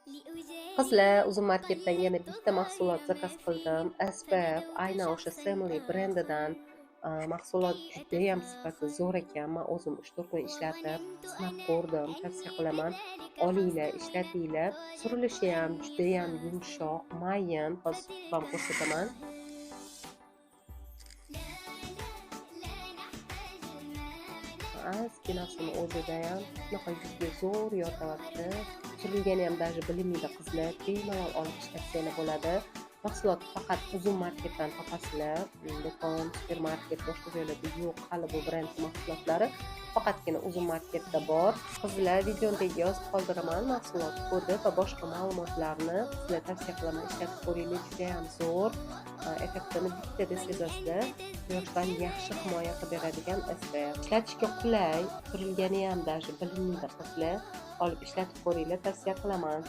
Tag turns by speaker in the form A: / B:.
A: Qizlar, Uzum marketdan yana bitta mahsulot zakaz qildim. SPF aynan o'sha Semli brendidan mahsulot judayam sifati zo'r ekan. Men o'zim 3-4 kun ishlatib, sinab ko'rdim. Tavsiya qilaman. Olinglar, ishlatinglar. Surilishi ham judayam yumshoq, mayin. Hozir ham ko'rsataman. Ozginasini o'zida ham shunaqa yuzga zo'r yotyapti. Surilgani ham даже bilinmaydi qizlar. Bemalol olib ishlatsanglar bo'ladi. Mahsulot faqat Uzum marketdan topasizlar. Do'kon, supermarket, boshqa joylarda yo'q. Hali bu brend mahsulotlari faqatgina Uzum marketda bor. Qizlar, videodagi yozib qoldiraman mahsulot kodi va boshqa ma'lumotlarni. Sizlar tavsiya qilaman, ishlatib ko'ringlar, juda ham zo'r. Effektini bittada sezasizlar. Quyoshdan yaxshi himoya qilib beradigan SPF. Ishlatishga qulay, surilgani ham даже bilinmaydi qizlar. Olib ishlatib ko'ringlar, tavsiya qilaman.